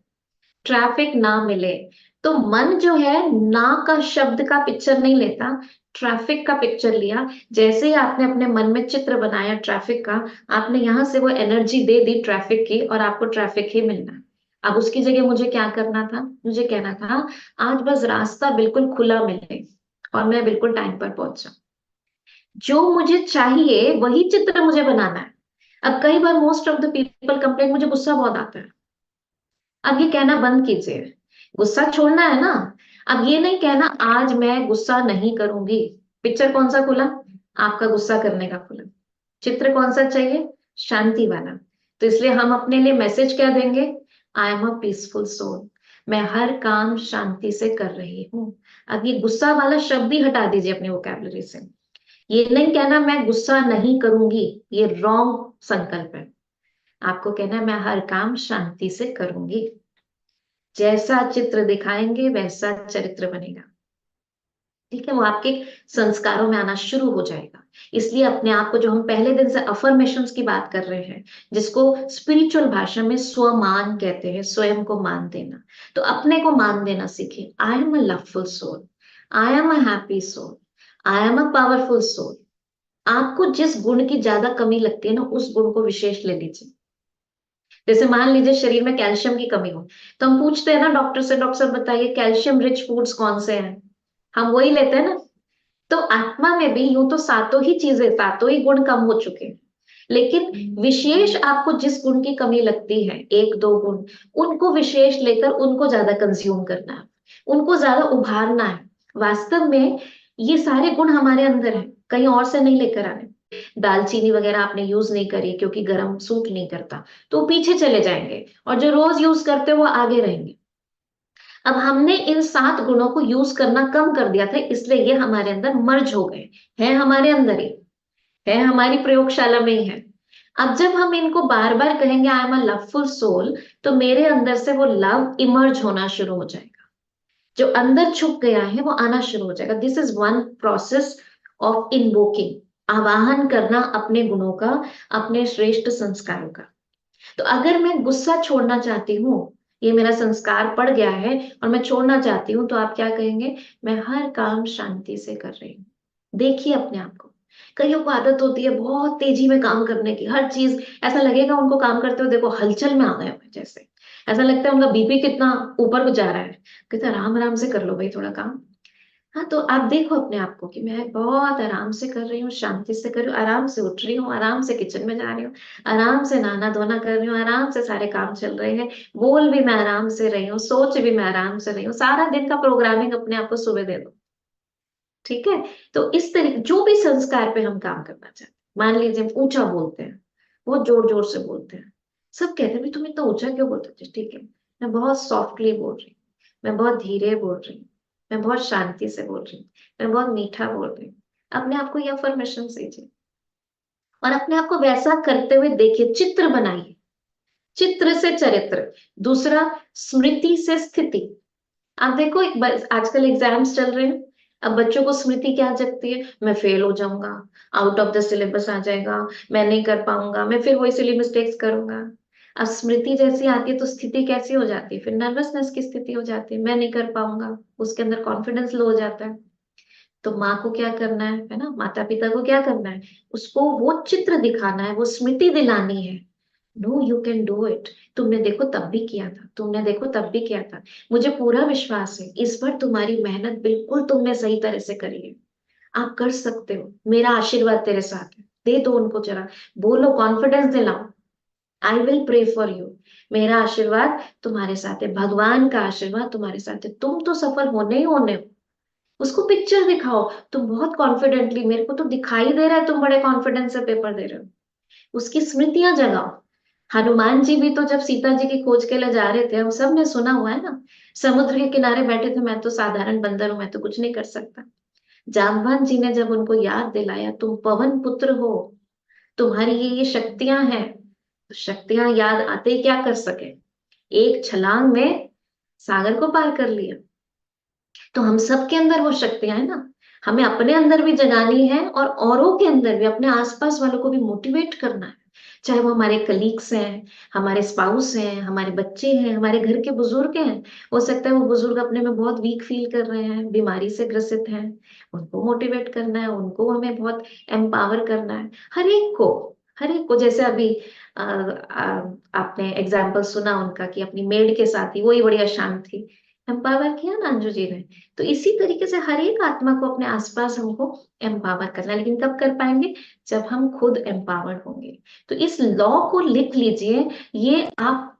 ट्रैफिक ना मिले। तो मन जो है ना का शब्द का पिक्चर नहीं लेता, ट्रैफिक का पिक्चर लिया। जैसे ही आपने अपने मन में चित्र बनाया ट्रैफिक का, आपने यहां से वो एनर्जी दे दी ट्रैफिक की, और आपको ट्रैफिक ही मिलना। अब उसकी जगह मुझे क्या करना था, मुझे कहना था आज बस रास्ता बिल्कुल खुला मिले और मैं बिल्कुल टाइम पर पहुंचा, जो मुझे चाहिए वही चित्र मुझे बनाना है। अब कई बार most of the people complain, मुझे गुस्सा बहुत आता है। अब ये कहना बंद कीजिए, गुस्सा छोड़ना है ना। अब ये नहीं कहना आज मैं गुस्सा नहीं करूंगी, पिक्चर कौन सा खुला, आपका गुस्सा करने का खुला। चित्र कौन सा चाहिए, शांति वाला। तो इसलिए हम अपने लिए मैसेज क्या देंगे, I am a peaceful soul, मैं हर काम शांति से कर रही हूँ। अब ये गुस्सा वाला शब्द ही हटा दीजिए अपने वोकैबुलरी से। ये नहीं कहना मैं गुस्सा नहीं करूंगी, ये रॉन्ग संकल्प है। आपको कहना है मैं हर काम शांति से करूंगी। जैसा चित्र दिखाएंगे वैसा चरित्र बनेगा। ठीक है, वो आपके संस्कारों में आना शुरू हो जाएगा। इसलिए अपने आप को, जो हम पहले दिन से अफर्मेशंस की बात कर रहे हैं, जिसको स्पिरिचुअल भाषा में स्वमान कहते हैं, स्वयं को मान देना, तो अपने को मान देना सीखें। I am a loveful soul, I am a happy soul, I am a powerful soul. आपको जिस गुण की ज्यादा कमी लगती है ना, उस गुण को विशेष ले लीजिए। जैसे मान लीजिए शरीर में कैल्शियम की कमी हो, तो हम पूछते हैं ना डॉक्टर से, डॉक्टर साहब बताइए कैल्शियम रिच फूड्स कौन से हैं, हम वही लेते हैं ना। तो आत्मा में भी यूं तो सातों ही चीजें, सातों ही गुण कम हो चुके हैं, लेकिन विशेष आपको जिस गुण की कमी लगती है, एक दो गुण, उनको विशेष लेकर उनको ज्यादा कंज्यूम करना है, उनको ज्यादा उभारना है। वास्तव में ये सारे गुण हमारे अंदर है, कहीं और से नहीं लेकर आने। दालचीनी वगैरह आपने यूज नहीं करी क्योंकि गरम सूट नहीं करता, तो पीछे चले जाएंगे, और जो रोज यूज करते हैं वो आगे रहेंगे। अब हमने इन 7 गुणों को यूज करना कम कर दिया था, इसलिए ये हमारे अंदर मर्ज हो गए हैं, हमारे अंदर ही है, हमारी प्रयोगशाला में ही है। अब जब हम इनको बार बार कहेंगे I am a loveful soul, तो मेरे अंदर से वो लव इमर्ज होना शुरू हो जाएगा, जो अंदर छुप गया है वो आना शुरू हो जाएगा। This is one process of invoking, आवाहन करना अपने गुणों का, अपने श्रेष्ठ संस्कारों का। तो अगर मैं गुस्सा छोड़ना चाहती हूँ, ये मेरा संस्कार पड़ गया है और मैं छोड़ना चाहती हूँ, तो आप क्या कहेंगे? मैं हर काम शांति से कर रही हूँ। देखिए अपने आप को। कईयों को आदत होती है बहुत तेजी में काम करने की, हर चीज ऐसा लगेगा उनको काम करते हुए देखो हलचल में आ गए हुए, जैसे ऐसा लगता है उनका बीपी कितना ऊपर को जा रहा है। कहते आराम आराम से कर लो भाई थोड़ा काम। हाँ, तो आप देखो अपने आप को कि मैं बहुत आराम से कर रही हूँ, शांति से कर रही हूँ, आराम से उठ रही हूँ, आराम से किचन में जा रही हूँ, आराम से नहाना धोना कर रही हूँ, आराम से सारे काम चल रहे हैं, बोल भी मैं आराम से रही हूँ, सोच भी मैं आराम से रही हूँ। सारा दिन का प्रोग्रामिंग अपने आप को सुबह दे दो। ठीक है, तो इस तरीके जो भी संस्कार पे हम काम करना चाहते हैं, मान लीजिए हम ऊंचा बोलते हैं, बहुत जोर जोर से बोलते हैं, सब कहते हैं भी तुम इतना ऊंचा क्यों बोलते हो? ठीक है, मैं बहुत सॉफ्टली बोल रही हूँ, मैं बहुत धीरे बोल रही हूँ, मैं बहुत शांति से बोल रही हूँ, मैं बहुत मीठा बोल रही हूँ। अपने आप को ये अफर्मेशन दीजिए और अपने आप को वैसा करते हुए देखिए, चित्र बनाइए। चित्र से चरित्र। दूसरा, स्मृति से स्थिति। आप देखो आजकल एग्जाम्स चल रहे हैं, अब बच्चों को स्मृति क्या जगती है? मैं फेल हो जाऊंगा, आउट ऑफ द सिलेबस आ जाएगा, मैं नहीं कर पाऊंगा, मैं फिर वही सिली मिस्टेक्स करूंगा। अब स्मृति जैसी आती है तो स्थिति कैसी हो जाती है? फिर नर्वसनेस की स्थिति हो जाती है, मैं नहीं कर पाऊंगा, उसके अंदर कॉन्फिडेंस लो हो जाता है। तो माँ को क्या करना है ना, माता पिता को क्या करना है? उसको वो चित्र दिखाना है, वो स्मृति दिलानी है। No, you can do it. तुमने देखो तब भी किया था, तुमने देखो तब भी किया था, मुझे पूरा विश्वास है इस बार तुम्हारी मेहनत बिल्कुल तुमने सही तरह से करी है, आप कर सकते हो, मेरा आशीर्वाद तेरे साथ है। दे दो उनको जरा, बोलो, कॉन्फिडेंस दिलाओ। I will pray for you. मेरा आशीर्वाद तुम्हारे साथ है, भगवान का आशीर्वाद तुम्हारे साथ है, तुम तो सफल होने ही होने हो। उसको पिक्चर दिखाओ, तुम बहुत कॉन्फिडेंटली, मेरे को तो दिखाई दे रहा है तुम बड़े कॉन्फिडेंस से पेपर दे रहे हो। उसकी स्मृतियां जगाओ। हनुमान जी भी तो जब सीता जी की खोज के लिए जा रहे थे, हम सब ने सुना हुआ है ना, समुद्र के किनारे बैठे थे, मैं तो साधारण बंदर हूं, मैं तो कुछ नहीं कर सकता। जामवान जी ने जब उनको याद दिलाया, तुम पवन पुत्र हो, तुम्हारी ये शक्तियां हैं, तो शक्तियां याद आते ही क्या कर सके? एक छलांग में सागर को पार कर लिया। तो हम सबके अंदर वो शक्तियां है ना, हमें अपने अंदर भी जगानी है और औरों के अंदर भी, अपने आसपास वालों को भी मोटिवेट करना है। चाहे वो हमारे कलीग्स हैं, हमारे स्पाउस हैं, हमारे बच्चे हैं, हमारे घर के बुजुर्ग हैं। हो सकता है वो बुजुर्ग अपने में बहुत वीक फील कर रहे हैं, बीमारी से ग्रसित हैं, उनको मोटिवेट करना है, उनको हमें बहुत एम्पावर करना है। हर एक को, हर एक को। जैसे अभी आपने एग्जाम्पल सुना उनका कि अपनी मेड के साथ ही वही बढ़िया शांत थी, एम्पावर किया ना अंजू जी ने। तो इसी तरीके से हर एक आत्मा को अपने आसपास हमको एम्पावर करना है, लेकिन कब कर पाएंगे? जब हम खुद एम्पावर्ड होंगे। तो इस लॉ को लिख लीजिए, ये आप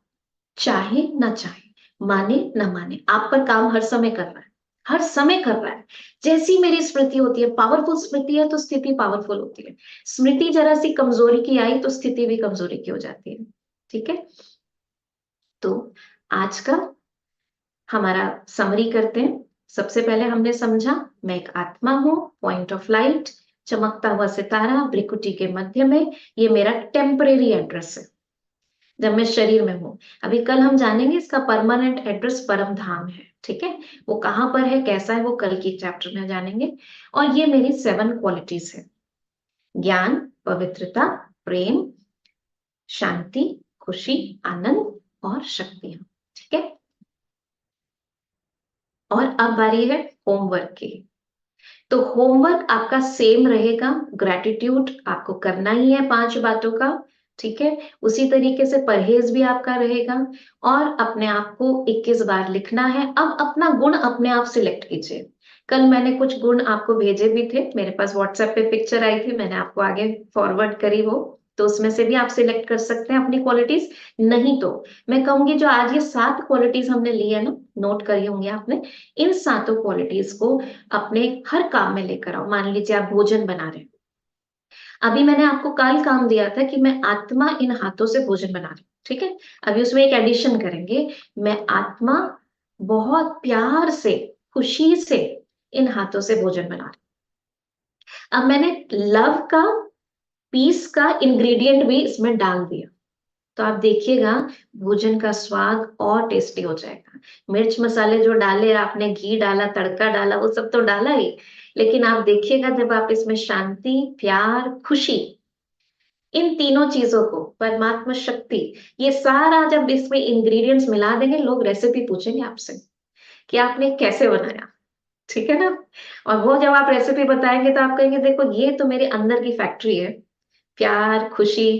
चाहे ना चाहे, माने ना माने, आप पर काम हर समय कर रहा है, हर समय कर रहा है। जैसी मेरी स्मृति होती है, पावरफुल स्मृति है तो स्थिति पावरफुल होती है। स्मृति जरा सी कमजोरी की आई तो स्थिति भी कमजोरी की हो जाती है। ठीक है, तो आज का हमारा समरी करते हैं। सबसे पहले हमने समझा, मैं एक आत्मा हूं, पॉइंट ऑफ लाइट, चमकता हुआ सितारा भ्रिकुटी के मध्य में, ये मेरा टेम्परेरी एड्रेस है। जब मैं शरीर में हूँ। अभी कल हम जानेंगे इसका परमानेंट एड्रेस परम धाम है, ठीक है। वो कहाँ पर है, कैसा है, वो कल की चैप्टर में जानेंगे। और ये मेरी 7 क्वालिटीज है: ज्ञान, पवित्रता, प्रेम, शांति, खुशी, आनंद और शक्तियां, ठीक है। और अब बारी है होमवर्क की। तो होमवर्क आपका सेम रहेगा, ग्रेटिट्यूड आपको करना ही है 5 बातों का, ठीक है। उसी तरीके से परहेज भी आपका रहेगा, और अपने आप को 21 बार लिखना है। अब अपना गुण अपने आप सिलेक्ट कीजिए। कल मैंने कुछ गुण आपको भेजे भी थे, मेरे पास व्हाट्सएप पे पिक्चर आई थी, मैंने आपको आगे फॉरवर्ड करी वो। तो उसमें से भी आप सिलेक्ट कर सकते हैं अपनी क्वालिटीज। नहीं तो मैं कहूंगी जो आज ये 7 क्वालिटीज हमने ली है ना, नोट करी होंगी आपने, इन 7 क्वालिटीज को अपने हर काम में लेकर आओ। मान लीजिए आप भोजन बना रहे हैं, अभी मैंने आपको कल काम दिया था कि मैं आत्मा इन हाथों से भोजन बना रही हूँ, ठीक है। अभी उसमें एक एडिशन करेंगे, मैं आत्मा बहुत प्यार से, खुशी से इन हाथों से भोजन बना रही हूँ। अब मैंने लव का, पीस का इंग्रेडिएंट भी इसमें डाल दिया, तो आप देखिएगा भोजन का स्वाद और टेस्टी हो जाएगा। मिर्च मसाले जो डाले आपने, घी डाला, तड़का डाला, वो सब तो डाला ही, लेकिन आप देखिएगा जब आप इसमें शांति, प्यार, खुशी, इन तीनों चीजों को, परमात्मा शक्ति, ये सारा जब इसमें इंग्रेडिएंट्स मिला देंगे, लोग रेसिपी पूछेंगे आपसे कि आपने कैसे बनाया, ठीक है ना। और वो जब आप रेसिपी बताएंगे तो आप कहेंगे देखो ये तो मेरे अंदर की फैक्ट्री है, प्यार, खुशी,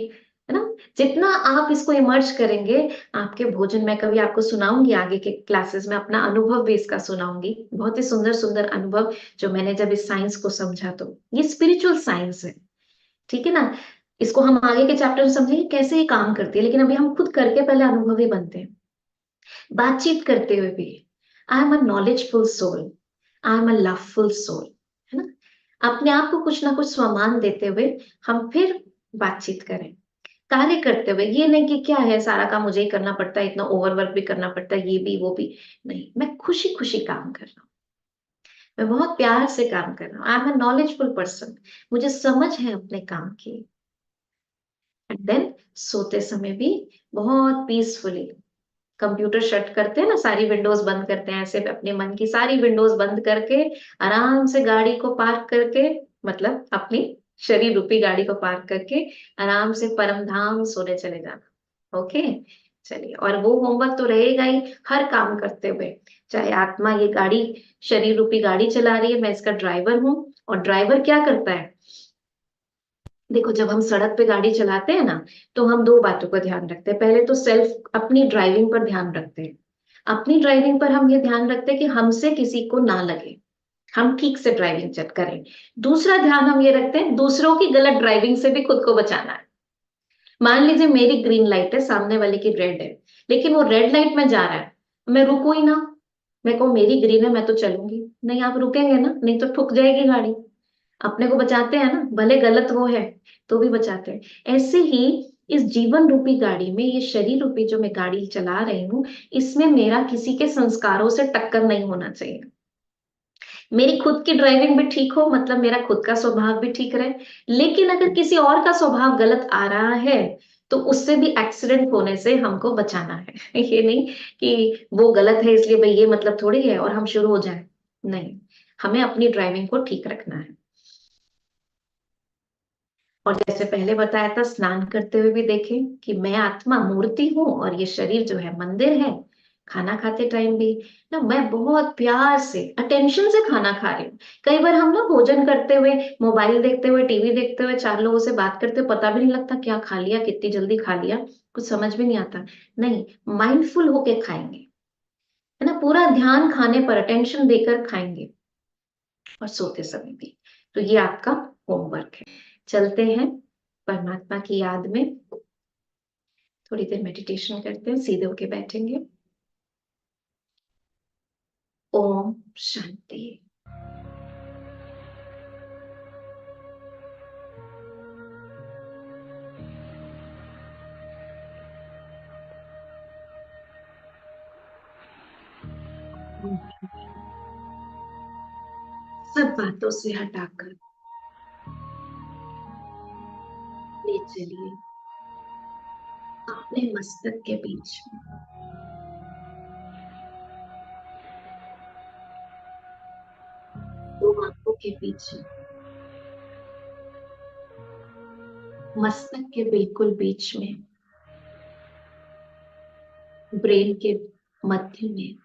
है ना। जितना आप इसको इमर्ज करेंगे, आपके भोजन में, कभी आपको सुनाऊंगी आगे के क्लासेस में, अपना अनुभव भी इसका सुनाऊंगी, बहुत ही सुंदर सुंदर अनुभव जो मैंने जब इस साइंस को समझा। तो ये स्पिरिचुअल साइंस है, ठीक है ना। इसको हम आगे के चैप्टर में समझेंगे कैसे ये काम करती है, लेकिन अभी हम खुद करके पहले अनुभवी बनते हैं। बातचीत करते हुए भी, I am a knowledgeful soul, I am a loveful soul, है ना। अपने आप को कुछ ना कुछ स्वमान देते हुए हम फिर बातचीत करें। कार्य करते हुए, ये नहीं कि क्या है सारा काम मुझे ही करना पड़ता है, इतना ओवरवर्क भी करना पड़ता है, ये भी वो भी, नहीं, मैं खुशी खुशी काम कर रहा हूँ, मैं बहुत प्यार से काम कर रहा हूँ, I am a knowledgeful person, मुझे समझ है अपने काम की। एंड देन सोते समय भी बहुत पीसफुली, कंप्यूटर शट करते हैं ना, सारी विंडोज बंद करते हैं, ऐसे अपने मन की सारी विंडोज बंद करके आराम से गाड़ी को पार्क करके, मतलब अपनी शरीर रूपी गाड़ी को पार्क करके आराम से परम धाम सोने चले जाना। ओके, चलिए। और वो होमवर्क तो रहेगा ही हर काम करते हुए, चाहे आत्मा ये गाड़ी, शरीर रूपी गाड़ी चला रही है, मैं इसका ड्राइवर हूँ। और ड्राइवर क्या करता है, देखो जब हम सड़क पे गाड़ी चलाते हैं ना, तो हम 2 बातों का ध्यान रखते हैं। पहले तो सेल्फ, अपनी ड्राइविंग पर ध्यान रखते हैं। अपनी ड्राइविंग पर हम ये ध्यान रखते हैं कि हमसे किसी को ना लगे, हम ठीक से ड्राइविंग चेक करें। दूसरा ध्यान हम ये रखते हैं, दूसरों की गलत ड्राइविंग से भी खुद को बचाना है। मान लीजिए मेरी ग्रीन लाइट है, सामने वाले की रेड है, लेकिन वो रेड लाइट में जा रहा है, मैं रुकू ही ना, मैं कहूँ मेरी ग्रीन है मैं तो चलूंगी, नहीं आप रुकेंगे ना, नहीं तो ठुक जाएगी गाड़ी। अपने को बचाते हैं ना, भले गलत वो है तो भी बचाते हैं। ऐसे ही इस जीवन रूपी गाड़ी में, ये शरीर रूपी जो मैं गाड़ी चला रही हूँ, इसमें मेरा किसी के संस्कारों से टक्कर नहीं होना चाहिए। मेरी खुद की ड्राइविंग भी ठीक हो, मतलब मेरा खुद का स्वभाव भी ठीक रहे। लेकिन अगर किसी और का स्वभाव गलत आ रहा है, तो उससे भी एक्सीडेंट होने से हमको बचाना है। ये नहीं कि वो गलत है इसलिए भाई ये मतलब थोड़ी है और हम शुरू हो जाए, नहीं, हमें अपनी ड्राइविंग को ठीक रखना है। और जैसे पहले बताया था, स्नान करते हुए भी देखें कि मैं आत्मा मूर्ति हूँ और ये शरीर जो है मंदिर है। खाना खाते टाइम भी ना, मैं बहुत प्यार से, अटेंशन से खाना खा रही हूँ। कई बार हम ना भोजन करते हुए, मोबाइल देखते हुए, टीवी देखते हुए, 4 लोगों से बात करते हुए पता भी नहीं लगता क्या खा लिया, कितनी जल्दी खा लिया, कुछ समझ भी नहीं आता। नहीं, माइंडफुल होके खाएंगे, है ना, पूरा ध्यान खाने पर, अटेंशन देकर खाएंगे। और सोते समय भी। तो ये आपका होमवर्क है। चलते हैं परमात्मा की याद में, थोड़ी देर मेडिटेशन करते हैं, सीधे होके बैठेंगे। ओम शांति। सब बातों से हटाकर ले चलिए अपने मस्तक के बीच में, दो आंखों के पीछे, मस्तक के बिल्कुल बीच में, ब्रेन के मध्य में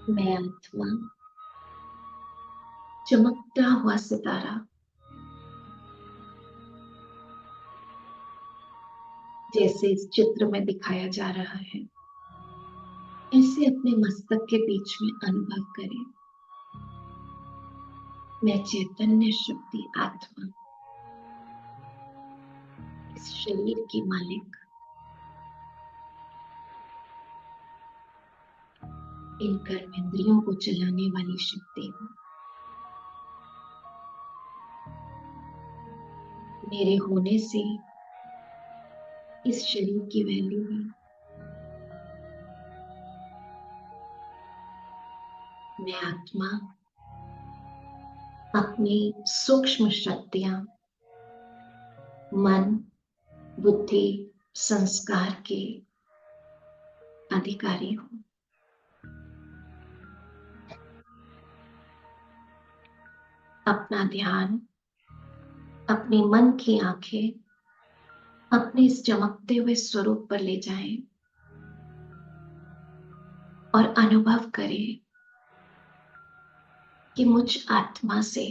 मैं आत्मा, चमकता हुआ सितारा, जैसे इस चित्र में दिखाया जा रहा है, ऐसे अपने मस्तक के बीच में अनुभव करें। मैं चैतन्य शक्ति आत्मा, इस शरीर की मालिक, इन कर्मेंद्रियों को चलाने वाली शक्ति हूँ। मेरे होने से इस शरीर की वैल्यू है। मैं आत्मा अपनी सूक्ष्म शक्तियां, मन, बुद्धि, संस्कार के अधिकारी हूँ। अपना ध्यान, अपने मन की आंखें अपने इस चमकते हुए स्वरूप पर ले जाएं और अनुभव करें कि मुझ आत्मा से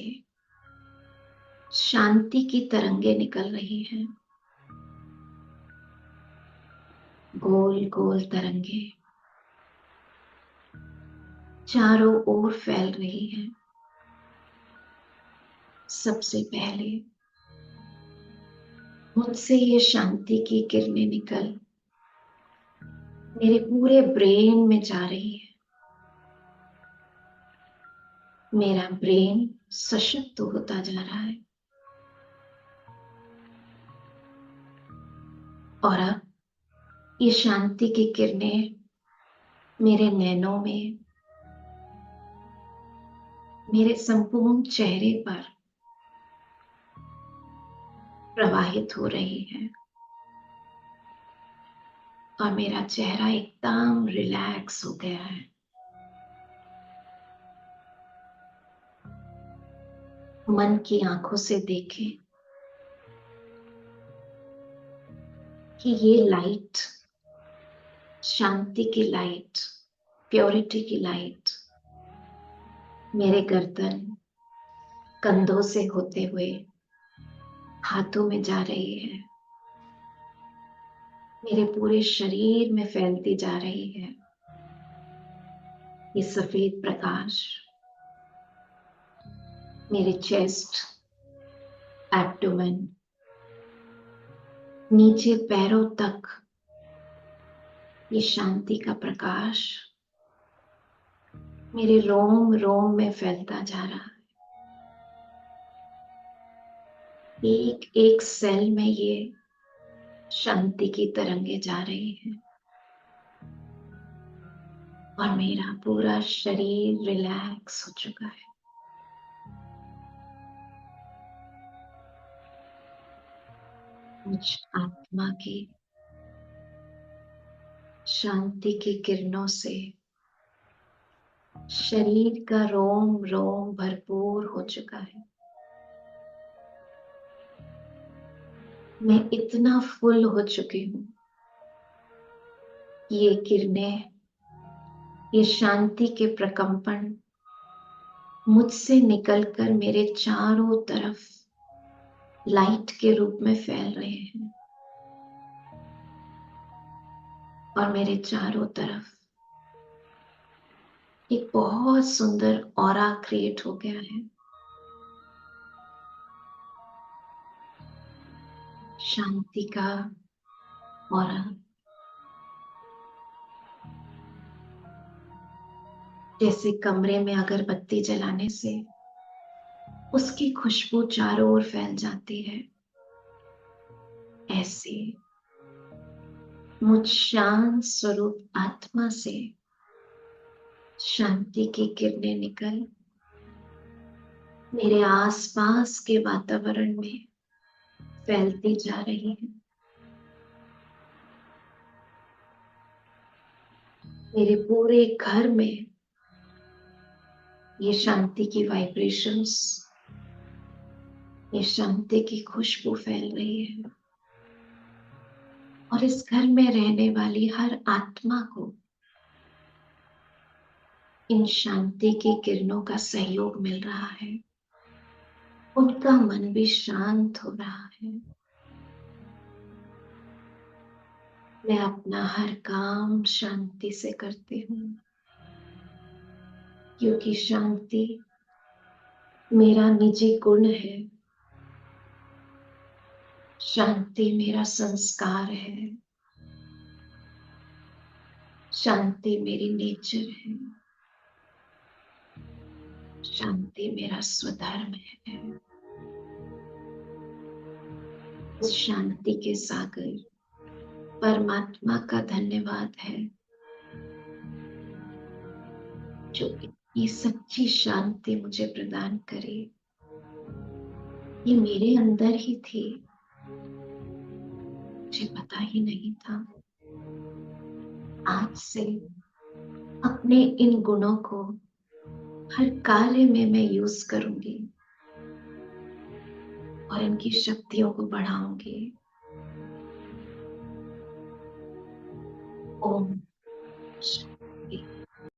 शांति की तरंगे निकल रही हैं। गोल गोल तरंगे चारों ओर फैल रही हैं। सबसे पहले मुझसे ये शांति की किरणें निकल मेरे पूरे ब्रेन में जा रही है। मेरा ब्रेन सशक्त होता जा रहा है और अब ये शांति की किरणें मेरे नैनों में, मेरे संपूर्ण चेहरे पर प्रवाहित हो रही है और मेरा चेहरा एकदम रिलैक्स हो गया है। मन की आंखों से देखें कि ये लाइट, शांति की लाइट, प्योरिटी की लाइट मेरे गर्दन, कंधों से होते हुए हाथों में जा रही है, मेरे पूरे शरीर में फैलती जा रही है। ये सफेद प्रकाश मेरे चेस्ट, एब्डोमेन, नीचे पैरों तक, ये शांति का प्रकाश मेरे रोम रोम में फैलता जा रहा है। एक एक सेल में ये शांति की तरंगे जा रही हैं और मेरा पूरा शरीर रिलैक्स हो चुका है। मुझ आत्मा की शांति की किरणों से शरीर का रोम रोम भरपूर हो चुका है। मैं इतना फुल हो चुकी हूँ। ये किरणें, ये शांति के प्रकंपन मुझसे निकलकर मेरे चारों तरफ लाइट के रूप में फैल रहे हैं और मेरे चारों तरफ एक बहुत सुंदर ऑरा क्रिएट हो गया है। शांति का ऑरा, जैसे कमरे में अगरबत्ती जलाने से उसकी खुशबू चारों ओर फैल जाती है, ऐसे मुझ शांत स्वरूप आत्मा से शांति की किरणें निकल मेरे आसपास के वातावरण में फैलती जा रही है। मेरे पूरे घर में ये शांति की वाइब्रेशंस, ये शांति की खुशबू फैल रही है और इस घर में रहने वाली हर आत्मा को इन शांति की किरणों का सहयोग मिल रहा है। उनका मन भी शांत हो रहा है। मैं अपना हर काम शांति से करती हूँ, क्योंकि शांति मेरा निजी गुण है। शांति मेरा संस्कार है। शांति मेरी नेचर है। शांति मेरा स्वधर्म है। उस शांति के सागर परमात्मा का धन्यवाद है, जो इतनी सच्ची शांति मुझे प्रदान करे। ये मेरे अंदर ही थी, मुझे पता ही नहीं था। आज से अपने इन गुणों को हर कार्य में मैं यूज करूंगी और इनकी शक्तियों को बढ़ाऊंगी। ओम शांति।